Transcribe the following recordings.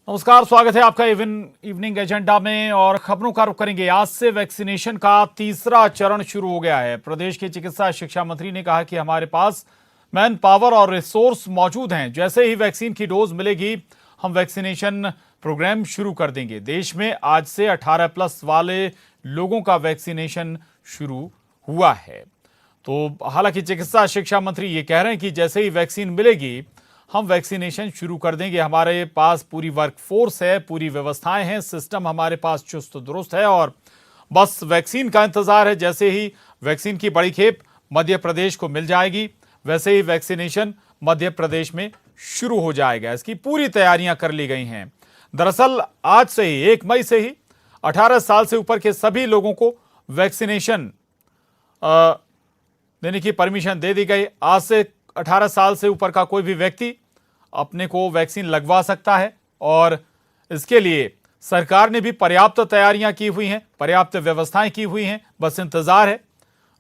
नमस्कार, स्वागत है आपका इवनिंग एजेंडा में। और खबरों का रुख करेंगे। आज से वैक्सीनेशन का तीसरा चरण शुरू हो गया है। प्रदेश के चिकित्सा शिक्षा मंत्री ने कहा कि हमारे पास मैन पावर और रिसोर्स मौजूद हैं। जैसे ही वैक्सीन की डोज मिलेगी हम वैक्सीनेशन प्रोग्राम शुरू कर देंगे। देश में आज से 18+ वाले लोगों का वैक्सीनेशन शुरू हुआ है। तो हालांकि चिकित्सा शिक्षा मंत्री ये कह रहे हैं कि जैसे ही वैक्सीन मिलेगी हम वैक्सीनेशन शुरू कर देंगे। हमारे पास पूरी वर्कफोर्स है, पूरी व्यवस्थाएं हैं, सिस्टम हमारे पास चुस्त दुरुस्त है और बस वैक्सीन का इंतजार है। जैसे ही वैक्सीन की बड़ी खेप मध्य प्रदेश को मिल जाएगी वैसे ही वैक्सीनेशन मध्य प्रदेश में शुरू हो जाएगा। इसकी पूरी तैयारियां कर ली गई हैं। दरअसल आज से ही 1 मई से ही 18 साल से ऊपर के सभी लोगों को वैक्सीनेशन देने की परमिशन दे दी गई। आज से 18 साल से ऊपर का कोई भी व्यक्ति अपने को वैक्सीन लगवा सकता है और इसके लिए सरकार ने भी पर्याप्त तैयारियां की हुई हैं, पर्याप्त व्यवस्थाएं की हुई हैं। बस इंतजार है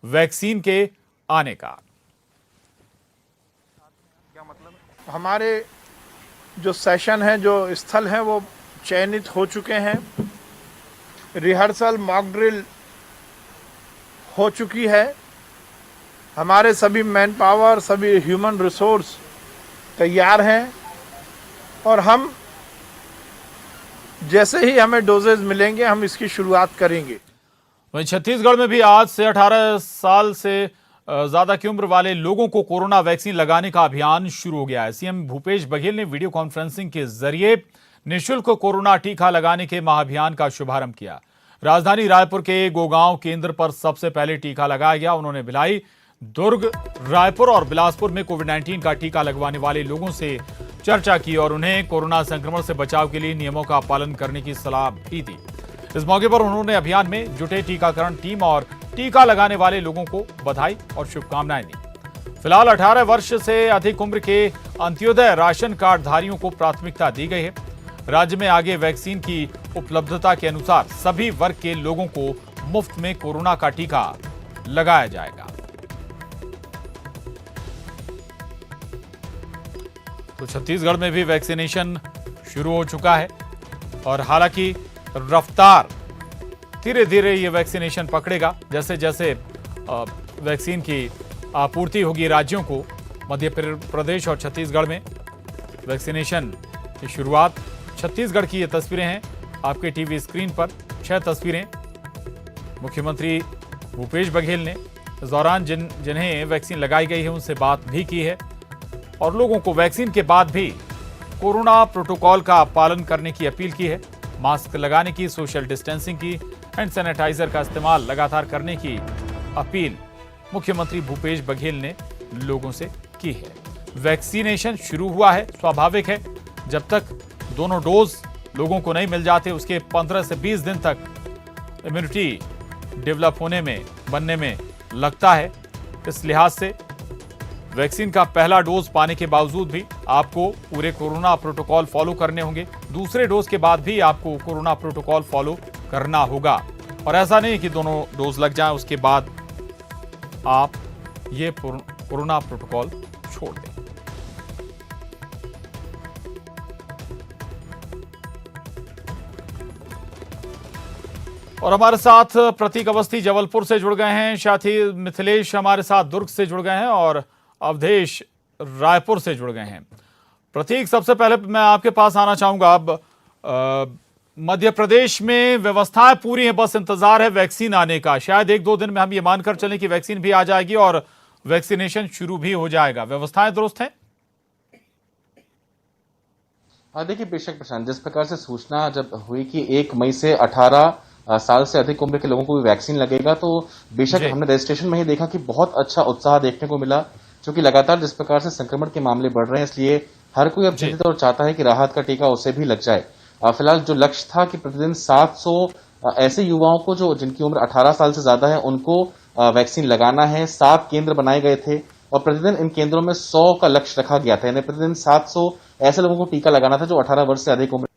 वैक्सीन के आने का। क्या मतलब, हमारे जो सेशन है, जो स्थल है, वो चयनित हो चुके हैं। रिहर्सल, मॉक ड्रिल हो चुकी है। हमारे सभी मैन पावर, सभी ह्यूमन रिसोर्स तैयार हैं और हम जैसे ही हमें डोजेज मिलेंगे हम इसकी शुरुआत करेंगे। वहीं छत्तीसगढ़ में भी आज से 18 साल से ज्यादा की उम्र वाले लोगों को कोरोना वैक्सीन लगाने का अभियान शुरू हो गया है। सीएम भूपेश बघेल ने वीडियो कॉन्फ्रेंसिंग के जरिए निःशुल्क कोरोना टीका लगाने के महाअभियान का शुभारंभ किया। राजधानी रायपुर के गोगांव केंद्र पर सबसे पहले टीका लगाया गया। उन्होंने भिलाई, दुर्ग, रायपुर और बिलासपुर में कोविड-19 का टीका लगवाने वाले लोगों से चर्चा की और उन्हें कोरोना संक्रमण से बचाव के लिए नियमों का पालन करने की सलाह भी दी। इस मौके पर उन्होंने अभियान में जुटे टीकाकरण टीम और टीका लगाने वाले लोगों को बधाई और शुभकामनाएं दी। फिलहाल 18 वर्ष से अधिक उम्र के अंत्योदय राशन कार्ड धारियों को प्राथमिकता दी गई है। राज्य में आगे वैक्सीन की उपलब्धता के अनुसार सभी वर्ग के लोगों को मुफ्त में कोरोना का टीका लगाया जाएगा। तो छत्तीसगढ़ में भी वैक्सीनेशन शुरू हो चुका है और हालांकि रफ्तार धीरे धीरे ये वैक्सीनेशन पकड़ेगा। जैसे जैसे वैक्सीन की आपूर्ति होगी राज्यों को, मध्य प्रदेश और छत्तीसगढ़ में वैक्सीनेशन की शुरुआत। छत्तीसगढ़ की ये तस्वीरें हैं आपके टीवी स्क्रीन पर। 6 तस्वीरें मुख्यमंत्री भूपेश बघेल ने इस दौरान जिन्हें वैक्सीन लगाई गई है उनसे बात भी की है और लोगों को वैक्सीन के बाद भी कोरोना प्रोटोकॉल का पालन करने की अपील की है। मास्क लगाने की, सोशल डिस्टेंसिंग की, हैंड सैनिटाइजर का इस्तेमाल लगातार करने की अपील मुख्यमंत्री भूपेश बघेल ने लोगों से की है। वैक्सीनेशन शुरू हुआ है, स्वाभाविक है। जब तक दोनों डोज लोगों को नहीं मिल जाते उसके 15 से 20 दिन तक इम्यूनिटी डेवलप होने में, बनने में लगता है। इस लिहाज से वैक्सीन का पहला डोज पाने के बावजूद भी आपको पूरे कोरोना प्रोटोकॉल फॉलो करने होंगे। दूसरे डोज के बाद भी आपको कोरोना प्रोटोकॉल फॉलो करना होगा और ऐसा नहीं कि दोनों डोज लग जाएं उसके बाद आप ये कोरोना प्रोटोकॉल छोड़ दें। और हमारे साथ प्रतीक अवस्थी जबलपुर से जुड़ गए हैं, साथ ही मिथिलेश हमारे साथ दुर्ग से जुड़ गए हैं और अवधेश रायपुर से जुड़ गए हैं। प्रतीक, सबसे पहले मैं आपके पास आना चाहूंगा। अब मध्य प्रदेश में व्यवस्थाएं पूरी हैं, बस इंतजार है वैक्सीन आने का। शायद 1-2 दिन में हम ये मानकर चलें कि वैक्सीन भी आ जाएगी और वैक्सीनेशन शुरू भी हो जाएगा। व्यवस्थाएं दुरुस्त हैं? हाँ, देखिए बेशक प्रशांत, जिस प्रकार से सूचना जब हुई कि 1 मई से 18 साल से अधिक उम्र के लोगों को भी वैक्सीन लगेगा, तो बेशक हमने रजिस्ट्रेशन में ही देखा कि बहुत अच्छा उत्साह देखने को मिला। क्योंकि लगातार जिस प्रकार से संक्रमण के मामले बढ़ रहे हैं, इसलिए हर कोई अब चिंतित और चाहता है कि राहत का टीका उसे भी लग जाए। फिलहाल जो लक्ष्य था कि प्रतिदिन 700 ऐसे युवाओं को जो जिनकी उम्र 18 साल से ज्यादा है उनको वैक्सीन लगाना है। 7 केंद्र बनाए गए थे और प्रतिदिन इन केंद्रों में 100 का लक्ष्य रखा गया था। यानी प्रतिदिन 700 ऐसे लोगों को टीका लगाना था जो 18 वर्ष से अधिक उम्र।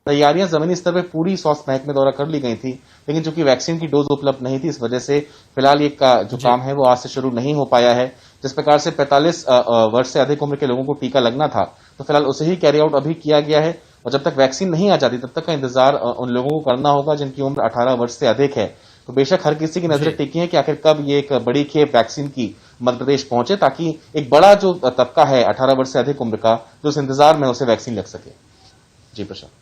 तैयारियां जमीनी स्तर पर पूरी स्वास्थ्य महकमे द्वारा कर ली गई थी, लेकिन चूंकि वैक्सीन की डोज उपलब्ध नहीं थी, इस वजह से फिलहाल ये जो काम है वो आज से शुरू नहीं हो पाया है। जिस प्रकार से 45 वर्ष से अधिक उम्र के लोगों को टीका लगना था, तो फिलहाल उसे ही कैरी आउट अभी किया गया है और जब तक वैक्सीन नहीं आ जाती तब तक का इंतजार उन लोगों को करना होगा जिनकी उम्र 18 वर्ष से अधिक है। तो बेशक हर किसी की नजरें टिकी है कि आखिर कब ये एक बड़ी खेप वैक्सीन की मध्य प्रदेश पहुंचे, ताकि एक बड़ा जो तबका है 18 वर्ष से अधिक उम्र का, जो उस इंतजार में उसे वैक्सीन लग सके। जी प्रशांत।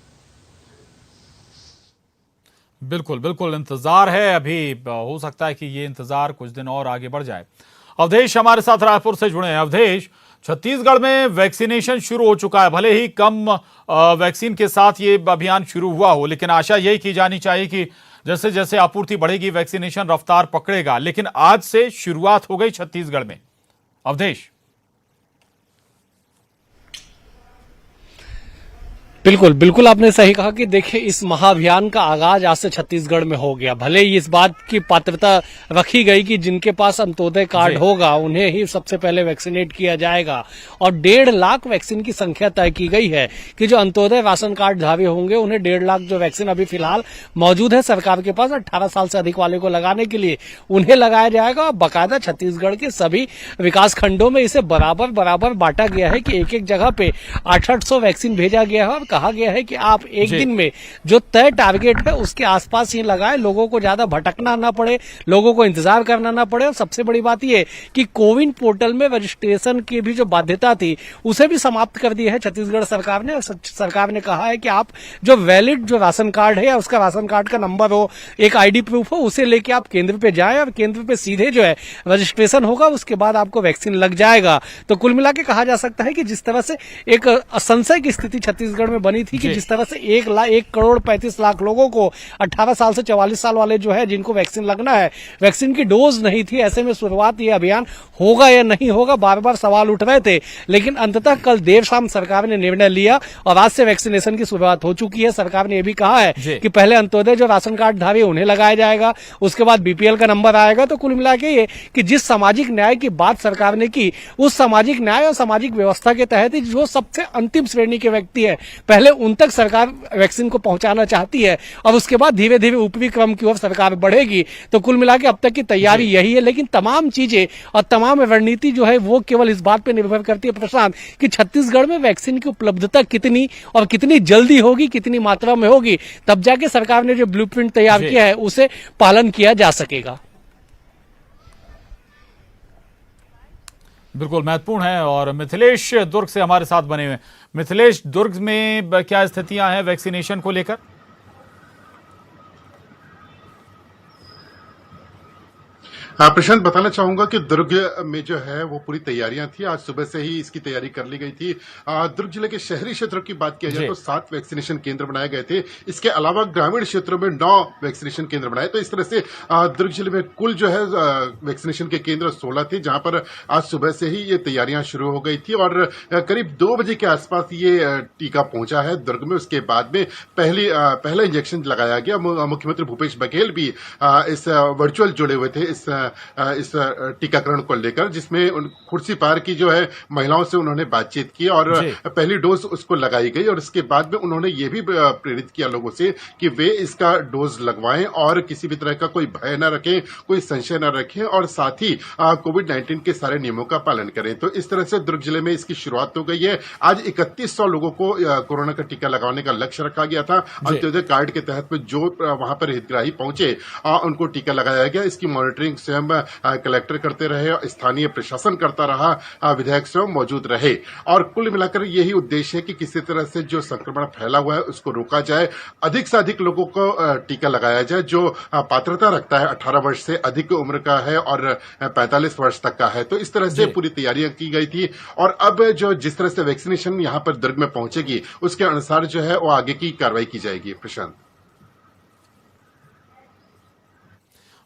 बिल्कुल बिल्कुल इंतजार है, अभी हो सकता है कि ये इंतजार कुछ दिन और आगे बढ़ जाए। अवधेश हमारे साथ रायपुर से जुड़े हैं। अवधेश, छत्तीसगढ़ में वैक्सीनेशन शुरू हो चुका है, भले ही कम वैक्सीन के साथ ये अभियान शुरू हुआ हो, लेकिन आशा यही की जानी चाहिए कि जैसे जैसे आपूर्ति बढ़ेगी वैक्सीनेशन रफ्तार पकड़ेगा। लेकिन आज से शुरुआत हो गई छत्तीसगढ़ में। अवधेश। बिल्कुल बिल्कुल आपने सही कहा कि देखिए इस महाअभियान का आगाज आज से छत्तीसगढ़ में हो गया। भले ही इस बात की पात्रता रखी गई कि जिनके पास अंत्योदय कार्ड होगा उन्हें ही सबसे पहले वैक्सीनेट किया जाएगा, और 1.5 लाख वैक्सीन की संख्या तय की गई है कि जो अंत्योदय राशन कार्ड धारी होंगे उन्हें 1.5 लाख जो वैक्सीन अभी फिलहाल मौजूद है सरकार के पास 18 साल से अधिक वाले को लगाने के लिए, उन्हें लगाया जाएगा। और बाकायदा छत्तीसगढ़ के सभी विकास खंडों में इसे बराबर बराबर बांटा गया है कि एक एक जगह पे 800 वैक्सीन भेजा गया है, और कहा गया है कि आप एक दिन में जो तय टारगेट है उसके आसपास ही लगाएं, लोगों को ज्यादा भटकना ना पड़े, लोगों को इंतजार करना ना पड़े। और सबसे बड़ी बात यह कि कोविन पोर्टल में रजिस्ट्रेशन की भी जो बाध्यता थी उसे भी समाप्त कर दी है छत्तीसगढ़ सरकार ने। और सरकार ने कहा है कि आप जो वैलिड जो राशन कार्ड है या उसका राशन कार्ड का नंबर हो, एक आईडी प्रूफ हो, उसे लेके आप केंद्र पे जाएं और केंद्र पे सीधे जो है रजिस्ट्रेशन होगा, उसके बाद आपको वैक्सीन लग जाएगा। तो कुल मिला के कहा जा सकता है कि जिस तरह से एक संशय की स्थिति छत्तीसगढ़ में बनी थी कि जिस तरह से 1 करोड़ 35 लाख लोगों को 18 साल से 44 साल वाले जो है जिनको वैक्सीन लगना है, वैक्सीन की डोज नहीं थी, ऐसे में शुरुआत ये अभियान होगा या नहीं होगा बार बार सवाल उठ रहे थे। लेकिन अंततः कल देर शाम सरकार ने निर्णय लिया और आज से वैक्सीनेशन की शुरुआत हो चुकी है। सरकार ने यह भी कहा है कि पहले अंत्योदय जो राशन कार्ड धारी उन्हें लगाया जाएगा, उसके बाद बीपीएल का नंबर आएगा। तो कुल मिला के ये कि जिस सामाजिक न्याय की बात सरकार ने की, उस सामाजिक न्याय और सामाजिक व्यवस्था के तहत जो सबसे अंतिम श्रेणी के व्यक्ति है पहले उन तक सरकार वैक्सीन को पहुंचाना चाहती है, और उसके बाद धीरे धीरे ऊपरी क्रम की ओर सरकार बढ़ेगी। तो कुल मिला के अब तक की तैयारी यही है। लेकिन तमाम चीजें और तमाम रणनीति जो है वो केवल इस बात पर निर्भर करती है प्रशांत कि छत्तीसगढ़ में वैक्सीन की उपलब्धता कितनी और कितनी जल्दी होगी, कितनी मात्रा में होगी, तब जाके सरकार ने जो ब्लूप्रिंट तैयार किया है उसे पालन किया जा सकेगा। बिल्कुल महत्वपूर्ण है। और मिथिलेश दुर्ग से हमारे साथ बने हुए। मिथिलेश, दुर्ग में क्या स्थितियां हैं वैक्सीनेशन को लेकर? प्रशांत, बताना चाहूंगा कि दुर्ग में जो है वो पूरी तैयारियां थी। आज सुबह से ही इसकी तैयारी कर ली गई थी। दुर्ग जिले के शहरी क्षेत्रों की बात किया जाए तो 7 वैक्सीनेशन केंद्र बनाए गए थे। इसके अलावा ग्रामीण क्षेत्रों में 9 वैक्सीनेशन केंद्र बनाए। तो इस तरह से दुर्ग जिले में कुल जो है वैक्सीनेशन के केंद्र 16 थे, जहां पर आज सुबह से ही ये तैयारियां शुरू हो गई थी और करीब 2 बजे के आसपास ये टीका पहुंचा है दुर्ग में। उसके बाद में पहला इंजेक्शन लगाया गया। मुख्यमंत्री भूपेश बघेल भी इस वर्चुअल जुड़े हुए थे इस टीकाकरण को लेकर, जिसमें कुर्सी पार की जो है महिलाओं से उन्होंने बातचीत की और पहली डोज उसको लगाई गई। और इसके बाद में उन्होंने ये भी प्रेरित किया लोगों से कि वे इसका डोज लगवाएं और किसी भी तरह का कोई भय न रखें, कोई संशय न रखें, और साथ ही कोविड-19 के सारे नियमों का पालन करें। तो इस तरह से दुर्ग जिले में इसकी शुरुआत हो गई है। आज 3100 लोगों को कोरोना का टीका लगाने का लक्ष्य रखा गया था। अंत्योदय कार्ड के तहत में जो वहां पर हितग्राही पहुंचे उनको टीका लगाया गया। इसकी मॉनिटरिंग स्वयं कलेक्टर करते रहे, स्थानीय प्रशासन करता रहा, विधायक स्वयं मौजूद रहे। और कुल मिलाकर यही उद्देश्य है कि किसी तरह से जो संक्रमण फैला हुआ है उसको रोका जाए, अधिक से अधिक लोगों को टीका लगाया जाए जो पात्रता रखता है, 18 वर्ष से अधिक उम्र का है और 45 वर्ष तक का है। तो इस तरह से पूरी तैयारियां की गई थी। और अब जो जिस तरह से वैक्सीनेशन यहां पर दुर्ग में पहुंचेगी उसके अनुसार जो है वो आगे की कार्रवाई की जाएगी। प्रशांत।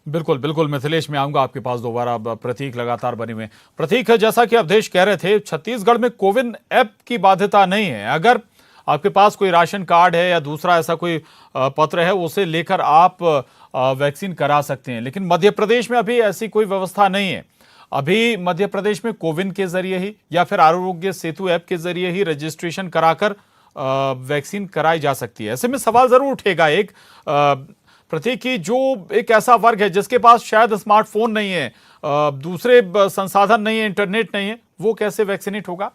बिल्कुल बिल्कुल मिथिलेश, मैं आऊंगा आपके पास दोबारा। प्रतीक लगातार बने हुए। प्रतीक, जैसा कि अवधेश कह रहे थे, छत्तीसगढ़ में कोविन ऐप की बाध्यता नहीं है। अगर आपके पास कोई राशन कार्ड है या दूसरा ऐसा कोई पत्र है, उसे लेकर आप वैक्सीन करा सकते हैं। लेकिन मध्य प्रदेश में अभी ऐसी कोई व्यवस्था नहीं है। अभी मध्य प्रदेश में कोविन के जरिए ही या फिर आरोग्य सेतु ऐप के जरिए ही रजिस्ट्रेशन कराकर वैक्सीन कराई जा सकती है। ऐसे में सवाल जरूर उठेगा एक प्रतीक की, जो एक ऐसा वर्ग है जिसके पास शायद स्मार्टफोन नहीं है, दूसरे संसाधन नहीं है, इंटरनेट नहीं है, वो कैसे वैक्सीनेट होगा?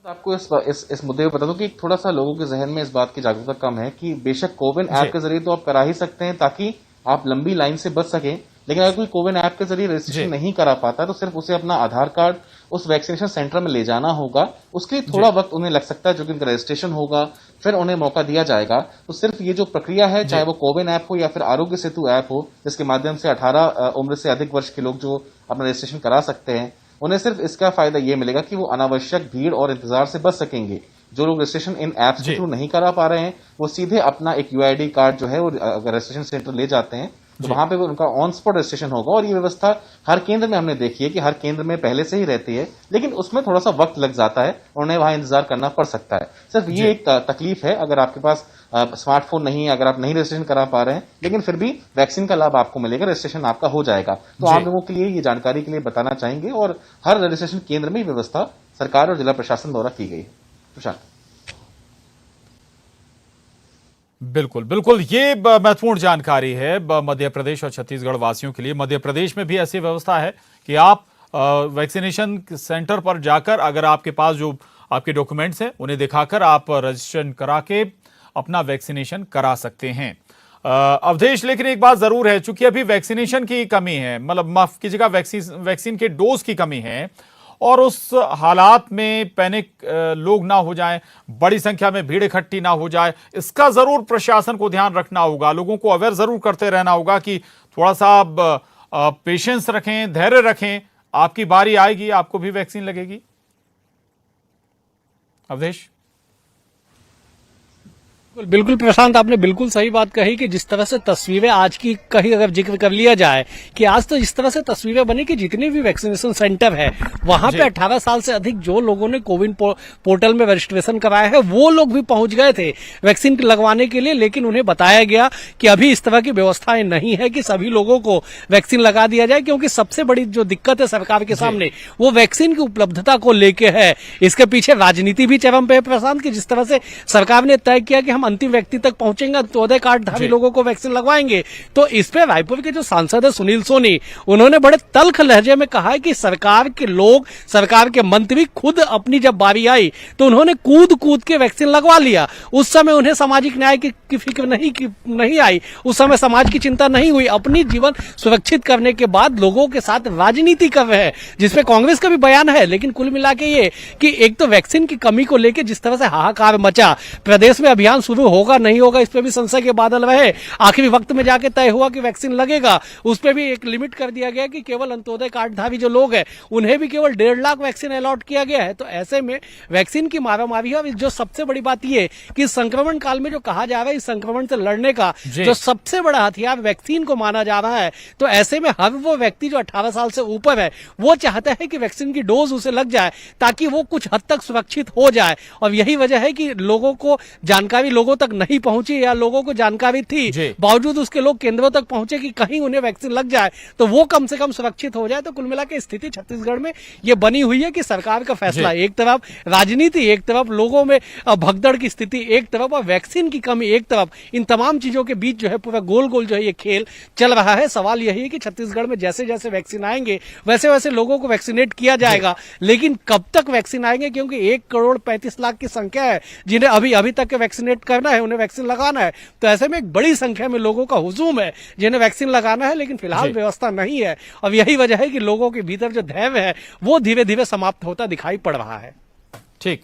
आपको इस मुद्दे पर बता दूं कि थोड़ा सा लोगों के जहन में इस बात की जागरूकता कम है कि बेशक कोविन ऐप के जरिए तो आप करा ही सकते हैं ताकि आप लंबी लाइन से बच सकें, लेकिन अगर कोई कोविन ऐप के जरिए रजिस्ट्रेशन नहीं करा पाता तो सिर्फ उसे अपना आधार कार्ड उस वैक्सीनेशन सेंटर में ले जाना होगा। उसके लिए थोड़ा वक्त उन्हें लग सकता है, जो कि उनका रजिस्ट्रेशन होगा, फिर उन्हें मौका दिया जाएगा। तो सिर्फ ये जो प्रक्रिया है, चाहे वो कोविन ऐप हो या फिर आरोग्य सेतु ऐप हो, जिसके माध्यम से 18 उम्र से अधिक वर्ष के लोग जो अपना रजिस्ट्रेशन करा सकते हैं, उन्हें सिर्फ इसका फायदा ये मिलेगा कि वो अनावश्यक भीड़ और इंतजार से बच सकेंगे। जो लोग रजिस्ट्रेशन इन ऐप्स के थ्रू नहीं करा पा रहे हैं, वो सीधे अपना एक यूआईडी कार्ड जो है वो अगर रजिस्ट्रेशन सेंटर ले जाते हैं तो वहां पे उनका ऑन स्पॉट रजिस्ट्रेशन होगा। और ये व्यवस्था हर केंद्र में हमने देखी है कि हर केंद्र में पहले से ही रहती है, लेकिन उसमें थोड़ा सा वक्त लग जाता है और उन्हें वहां इंतजार करना पड़ सकता है। सिर्फ ये एक तकलीफ है, अगर आपके पास स्मार्टफोन नहीं है, अगर आप नहीं रजिस्ट्रेशन करा पा रहे हैं, लेकिन फिर भी वैक्सीन का लाभ आपको मिलेगा, रजिस्ट्रेशन आपका हो जाएगा। तो आम लोगों के लिए ये जानकारी के लिए बताना चाहेंगे और हर रजिस्ट्रेशन केंद्र में व्यवस्था सरकार और जिला प्रशासन द्वारा की गई है। प्रशांत, बिल्कुल बिल्कुल, ये महत्वपूर्ण जानकारी है मध्य प्रदेश और छत्तीसगढ़ वासियों के लिए। मध्य प्रदेश में भी ऐसी व्यवस्था है कि आप वैक्सीनेशन सेंटर पर जाकर अगर आपके पास जो आपके डॉक्यूमेंट्स हैं उन्हें दिखाकर आप रजिस्ट्रेशन करा के अपना वैक्सीनेशन करा सकते हैं। अवधेश, लेकिन एक बात जरूर है, चूंकि अभी वैक्सीनेशन की कमी है, मतलब माफ कीजिएगा, वैक्सीन के डोज की कमी है, और उस हालात में पैनिक लोग ना हो जाएं, बड़ी संख्या में भीड़ इकट्ठी ना हो जाए, इसका जरूर प्रशासन को ध्यान रखना होगा। लोगों को अवेयर जरूर करते रहना होगा कि थोड़ा सा पेशेंस रखें, धैर्य रखें, आपकी बारी आएगी, आपको भी वैक्सीन लगेगी। अवधेश? बिल्कुल प्रशांत, आपने बिल्कुल सही बात कही कि जिस तरह से तस्वीरें आज की कहीं अगर जिक्र कर लिया जाए कि आज तो जिस तरह से तस्वीरें बनी कि जितने भी वैक्सीनेशन सेंटर है वहां पे 18 साल से अधिक जो लोगों ने कोविन पोर्टल में रजिस्ट्रेशन कराया है वो लोग भी पहुंच गए थे वैक्सीन लगवाने के लिए, लेकिन उन्हें बताया गया कि अभी इस तरह की व्यवस्थाएं नहीं है कि सभी लोगों को वैक्सीन लगा दिया जाए, क्योंकि सबसे बड़ी जो दिक्कत है सरकार के सामने वो वैक्सीन की उपलब्धता को लेके है। इसके पीछे राजनीति भी चरम पे है प्रशांत, की जिस तरह से सरकार ने तय किया कि हम अंतिम व्यक्ति तक पहुंचेंगे, अंत्योदय कार्डधारी लोगों को वैक्सीन लगवाएंगे। तो इस पे रायपुर के जो सांसद है सुनील सोनी, उन्होंने बड़े तल्ख लहजे में कहा है कि सरकार के लोग, सरकार के मंत्री खुद अपनी जब बारी आई तो उन्होंने कूद कूद के वैक्सीन लगवा लिया। उस समय उन्हें सामाजिक न्याय की फिक्र नहीं आई, उस समय समाज की चिंता नहीं हुई, अपनी जीवन सुरक्षित करने के बाद लोगों के साथ राजनीति कर रहे हैं, जिसपे कांग्रेस का भी बयान है। लेकिन कुल मिला के ये कि एक तो वैक्सीन की कमी को लेकर जिस तरह से हाहाकार मचा, प्रदेश में अभियान शुरू होगा नहीं होगा इस पे भी संशय के बादल रहे। आखिरी वक्त में जाके तय हुआ कि वैक्सीन लगेगा, उस पे भी एक लिमिट कर दिया गया कि केवल अंत्योदय कार्डधारी जो लोग हैं उन्हें भी केवल 1.5 लाख वैक्सीन अलॉट किया गया है। तो ऐसे में वैक्सीन की मारामारी है। और जो सबसे बड़ी बात यह कि संक्रमण काल में जो कहा जा रहा है इस संक्रमण से लड़ने का जो सबसे बड़ा हथियार वैक्सीन को माना जा रहा है, तो ऐसे में हर वो व्यक्ति जो 18 साल से ऊपर है वो चाहता है कि वैक्सीन की डोज उसे लग जाए ताकि वो कुछ हद तक सुरक्षित हो जाए। और यही वजह है कि लोगों को जानकारी लोगों तक नहीं पहुंची, या लोगों को जानकारी थी बावजूद उसके लोग केंद्रों तक पहुंचे कि कहीं उन्हें वैक्सीन लग जाए तो वो कम से कम सुरक्षित हो जाए। तो कुल मिला के स्थिति छत्तीसगढ़ में ये बनी हुई है कि सरकार का फैसला, एक तरफ राजनीति, एक तरफ लोगों में भगदड़ की स्थिति, एक तरफ और वैक्सीन की कमी एक तरफ, इन तमाम चीजों के बीच जो है पूरा गोल गोल जो है ये खेल चल रहा है। सवाल यही है कि छत्तीसगढ़ में जैसे जैसे वैक्सीन आएंगे वैसे वैसे लोगों को वैक्सीनेट किया जाएगा, लेकिन कब तक वैक्सीन आएंगे, क्योंकि 1,35,00,000 की संख्या है जिन्हें अभी तक वैक्सीनेट करना है, उन्हें वैक्सीन लगाना है। तो ऐसे में एक बड़ी संख्या में लोगों का हुजूम है जिन्हें वैक्सीन लगाना है, लेकिन फिलहाल व्यवस्था नहीं है। और यही वजह है कि लोगों के भीतर जो धैर्य है वो धीरे धीरे समाप्त होता दिखाई पड़ रहा है। ठीक,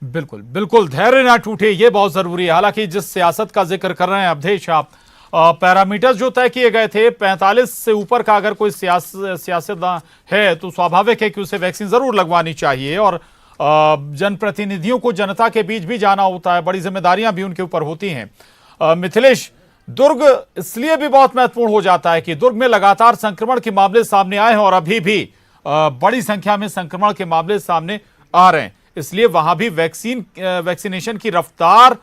बिल्कुल बिल्कुल, धैर्य ना टूटे, ये बहुत जरूरी है। हालांकि जिस सियासत का जिक्र कर रहे हैं अवधेश आप, पैरामीटर्स जो तय किए गए थे 45 से ऊपर का अगर कोई सियासत है तो स्वाभाविक है कि उसे वैक्सीन जरूर लगवानी चाहिए। और जनप्रतिनिधियों को जनता के बीच भी जाना होता है, बड़ी जिम्मेदारियां भी उनके ऊपर होती हैं। मिथिलेश, दुर्ग इसलिए भी बहुत महत्वपूर्ण हो जाता है कि दुर्ग में लगातार संक्रमण के मामले सामने आए हैं और अभी भी बड़ी संख्या में संक्रमण के मामले सामने आ रहे हैं, इसलिए वहां भी वैक्सीनेशन की रफ्तार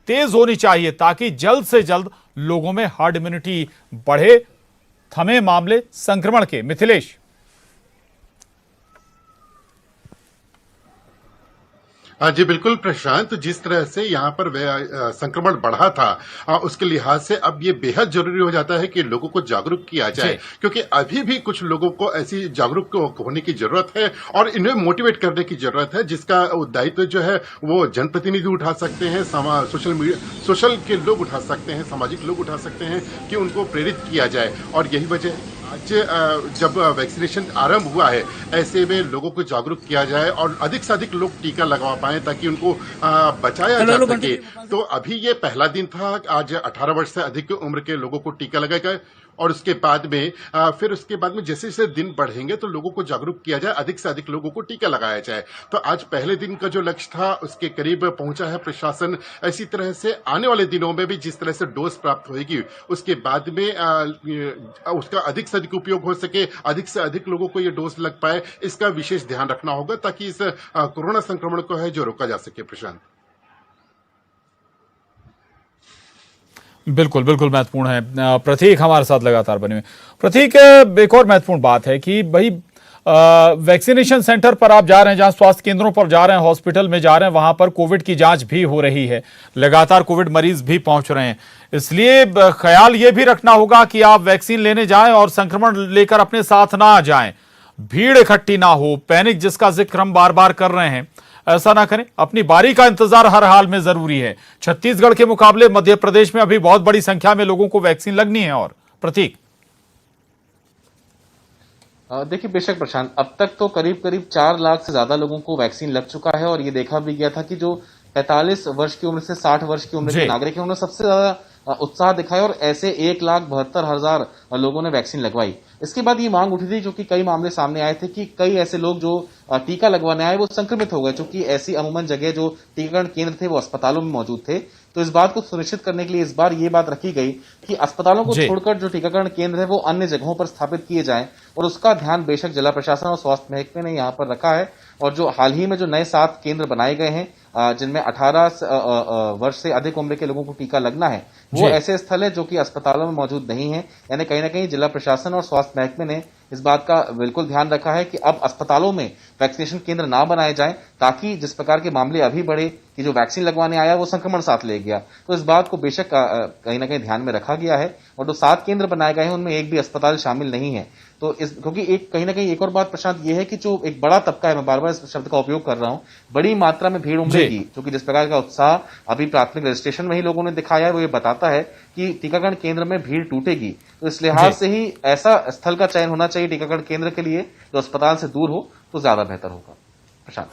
तेज होनी चाहिए ताकि जल्द से जल्द लोगों में हर्ड इम्यूनिटी बढ़े, थमे मामले संक्रमण के। मिथिलेश? जी बिल्कुल प्रशांत, जिस तरह से यहाँ पर संक्रमण बढ़ा था, उसके लिहाज से अब ये बेहद जरूरी हो जाता है कि लोगों को जागरूक किया जाए, क्योंकि अभी भी कुछ लोगों को ऐसी जागरूक होने की जरूरत है और इन्हें मोटिवेट करने की जरूरत है, जिसका दायित्व जो है वो जनप्रतिनिधि उठा सकते हैं, सोशल के लोग उठा सकते हैं, सामाजिक लोग उठा सकते हैं कि उनको प्रेरित किया जाए। और यही वजह आज जब वैक्सीनेशन आरंभ हुआ है, ऐसे में लोगों को जागरूक किया जाए और अधिक से अधिक लोग टीका लगवा पाए ताकि उनको बचाया जा सके। तो अभी ये पहला दिन था, आज 18 वर्ष से अधिक उम्र के लोगों को टीका लगाया गया और उसके बाद में फिर उसके बाद में जैसे जैसे दिन बढ़ेंगे तो लोगों को जागरूक किया जाए, अधिक से अधिक लोगों को टीका लगाया जाए। तो आज पहले दिन का जो लक्ष्य था उसके करीब पहुंचा है प्रशासन। इसी तरह से आने वाले दिनों में भी जिस तरह से डोज प्राप्त होगी, उसके बाद में उसका अधिक से अधिक उपयोग हो सके, अधिक से अधिक लोगों को ये डोज लग पाए, इसका विशेष ध्यान रखना होगा ताकि इस कोरोना संक्रमण को है जो रोका जा सके। प्रशांत, बिल्कुल बिल्कुल महत्वपूर्ण है। प्रतीक हमारे साथ लगातार बने हुए। प्रतीक, एक और महत्वपूर्ण बात है कि भाई वैक्सीनेशन सेंटर पर आप जा रहे हैं, जहां स्वास्थ्य केंद्रों पर जा रहे हैं, हॉस्पिटल में जा रहे हैं, वहां पर कोविड की जांच भी हो रही है, लगातार कोविड मरीज भी पहुंच रहे हैं। इसलिए ख्याल यह भी रखना होगा कि आप वैक्सीन लेने जाएं और संक्रमण लेकर अपने साथ ना आ जाएं, भीड़ इकट्ठी ना हो, पैनिक जिसका जिक्र हम बार बार कर रहे हैं, ऐसा ना करें। अपनी बारी का इंतजार हर हाल में जरूरी है। छत्तीसगढ़ के मुकाबले मध्य प्रदेश में अभी बहुत बड़ी संख्या में लोगों को वैक्सीन लगनी है। और प्रतीक, देखिए बेशक प्रशांत, अब तक तो करीब करीब 4 लाख से ज्यादा लोगों को वैक्सीन लग चुका है और ये देखा भी गया था कि जो 45 वर्ष की उम्र से 60 वर्ष की उम्र के नागरिक हैं, उन्होंने सबसे ज्यादा उत्साह दिखाया और ऐसे 1,72,000 लोगों ने वैक्सीन लगवाई। इसके बाद ये मांग उठी थी, जो कि कई मामले सामने आए थे कि कई ऐसे लोग जो टीका लगवाने आए वो संक्रमित हो गए, क्योंकि ऐसी अमूमन जगह जो टीकाकरण केंद्र थे वो अस्पतालों में मौजूद थे। तो इस बात को सुनिश्चित करने के लिए इस बार ये बात रखी गई कि अस्पतालों को छोड़कर जो टीकाकरण केंद्र है वो अन्य जगहों पर स्थापित किए जाएं और उसका ध्यान बेशक जिला प्रशासन और स्वास्थ्य महकमे ने यहाँ पर रखा है। और जो हाल ही में जो नए 7 केंद्र बनाए गए हैं, जिनमें 18 वर्ष से अधिक उम्र के लोगों को टीका लगना है, वो ऐसे स्थल है जो कि अस्पतालों में मौजूद नहीं है। यानी कहीं ना कहीं जिला प्रशासन और स्वास्थ्य महकमे ने इस बात का बिल्कुल ध्यान रखा है कि अब अस्पतालों में वैक्सीनेशन केंद्र ना बनाए जाएं, ताकि जिस प्रकार के मामले अभी बढ़े कि जो वैक्सीन लगवाने आया वो संक्रमण साथ ले गया। तो इस बात को बेशक कहीं ना कहीं ध्यान में रखा गया है और जो 7 केंद्र बनाए गए हैं उनमें एक भी अस्पताल शामिल नहीं है। तो क्योंकि एक कहीं ना कहीं एक और बात प्रशांत ये है कि जो एक बड़ा तबका है, मैं बार बार इस शब्द का उपयोग कर रहा हूं, बड़ी मात्रा में भीड़ उमड़ेगी, क्योंकि जिस प्रकार का उत्साह अभी प्राथमिक रजिस्ट्रेशन में ही लोगों ने दिखाया है वो ये बताता है कि टीकाकरण केंद्र में भीड़ टूटेगी। तो इस लिहाज से ही ऐसा स्थल का चयन होना चाहिए टीकाकरण केंद्र के लिए जो अस्पताल से दूर हो, तो ज्यादा बेहतर होगा। प्रशांत,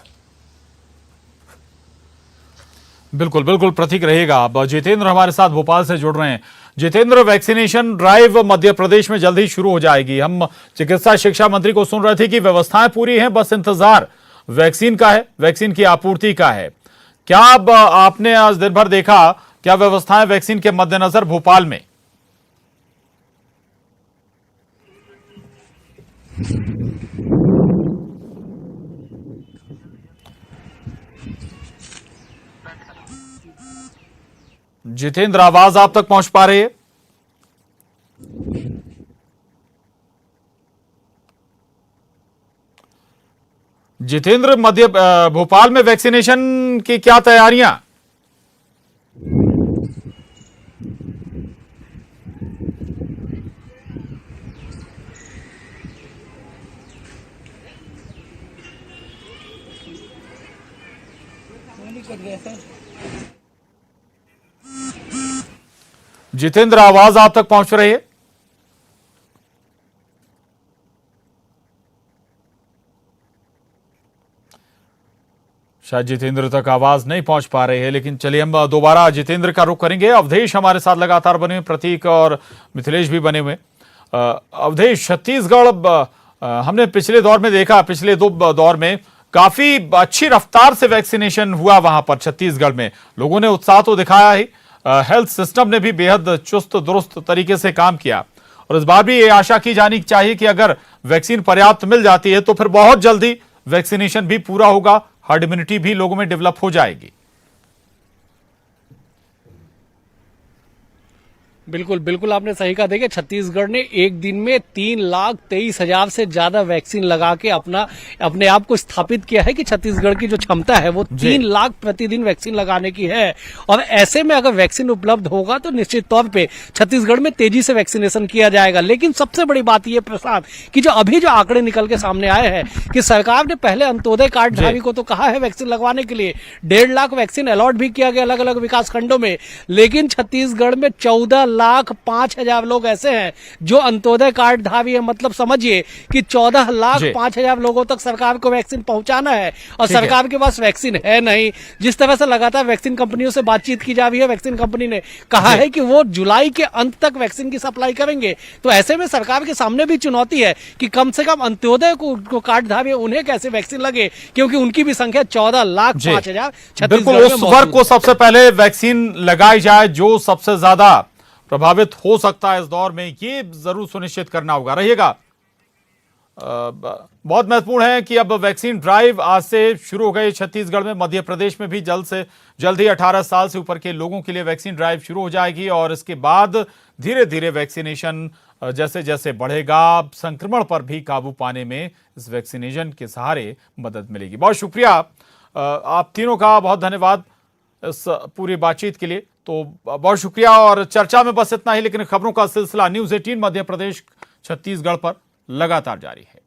बिल्कुल बिल्कुल प्रतीक रहेगा। अब जितेंद्र हमारे साथ भोपाल से जुड़ रहे हैं। जितेंद्र, वैक्सीनेशन ड्राइव मध्य प्रदेश में जल्द ही शुरू हो जाएगी। हम चिकित्सा शिक्षा मंत्री को सुन रहे थे कि व्यवस्थाएं पूरी हैं, बस इंतजार वैक्सीन का है, वैक्सीन की आपूर्ति का है। क्या अब आपने आज दिन भर देखा, क्या व्यवस्थाएं वैक्सीन के मद्देनजर भोपाल में? जितेंद्र, आवाज आप तक पहुंच पा रही है? जितेंद्र, भोपाल में वैक्सीनेशन की क्या तैयारियां? जितेंद्र, आवाज आप तक पहुंच रही है? शायद जितेंद्र तक आवाज नहीं पहुंच पा रही है, लेकिन चलिए हम दोबारा जितेंद्र का रुख करेंगे। अवधेश हमारे साथ लगातार बने हुए, प्रतीक और मिथिलेश भी बने हुए। अवधेश, छत्तीसगढ़ हमने पिछले दौर में देखा, पिछले 2 दौर में काफी अच्छी रफ्तार से वैक्सीनेशन हुआ वहां पर छत्तीसगढ़ में। लोगों ने उत्साह तो दिखाया ही, हेल्थ सिस्टम ने भी बेहद चुस्त दुरुस्त तरीके से काम किया। और इस बार भी ये आशा की जानी चाहिए कि अगर वैक्सीन पर्याप्त मिल जाती है तो फिर बहुत जल्दी वैक्सीनेशन भी पूरा होगा, हर्ड इम्यूनिटी भी लोगों में डेवलप हो जाएगी। बिल्कुल बिल्कुल आपने सही कहा। देखिए छत्तीसगढ़ ने एक दिन में 3,23,000 से ज्यादा वैक्सीन लगा के अपने आप को स्थापित किया है कि छत्तीसगढ़ की जो क्षमता है वो 3 लाख प्रतिदिन वैक्सीन लगाने की है। और ऐसे में अगर वैक्सीन उपलब्ध होगा तो निश्चित तौर पे छत्तीसगढ़ में तेजी से वैक्सीनेशन किया जाएगा। लेकिन सबसे बड़ी बात यह प्रसाद कि जो अभी जो आंकड़े निकल के सामने आए हैं कि सरकार ने पहले अंत्योदय कार्डधारी को तो कहा है वैक्सीन लगवाने के लिए, 1.5 लाख वैक्सीन अलॉट भी किया गया अलग अलग विकास खंडों में, लेकिन छत्तीसगढ़ में 14,05,000 लोग ऐसे हैं जो अंत्योदय कार्डधारी है। मतलब समझिए कि 14,05,000 लोगों तक सरकार को वैक्सीन पहुंचाना है और सरकार के पास वैक्सीन है नहीं। जिस तरह से लगातार वैक्सीन कंपनियों से बातचीत की जा रही है, वैक्सीन कंपनी ने कहा है कि वो जुलाई के अंत तक वैक्सीन की सप्लाई करेंगे। तो ऐसे में सरकार के सामने भी चुनौती है कि कम से कम अंत्योदय को कार्डधारी उन्हें कैसे वैक्सीन लगे, क्योंकि उनकी भी संख्या 14,05,000 बिल्कुल उस वर्ग को सबसे पहले वैक्सीन लगाई जाए जो सबसे ज्यादा प्रभावित हो सकता है इस दौर में, ये जरूर सुनिश्चित करना होगा। रहिएगा, बहुत महत्वपूर्ण है कि अब वैक्सीन ड्राइव आज से शुरू हो गई छत्तीसगढ़ में। मध्य प्रदेश में भी जल्द ही 18 साल से ऊपर के लोगों के लिए वैक्सीन ड्राइव शुरू हो जाएगी और इसके बाद धीरे धीरे वैक्सीनेशन जैसे जैसे बढ़ेगा, संक्रमण पर भी काबू पाने में इस वैक्सीनेशन के सहारे मदद मिलेगी। बहुत शुक्रिया आप तीनों का, बहुत धन्यवाद इस पूरी बातचीत के लिए। तो बहुत शुक्रिया और चर्चा में बस इतना ही, लेकिन खबरों का सिलसिला न्यूज़ 18 मध्य प्रदेश छत्तीसगढ़ पर लगातार जारी है।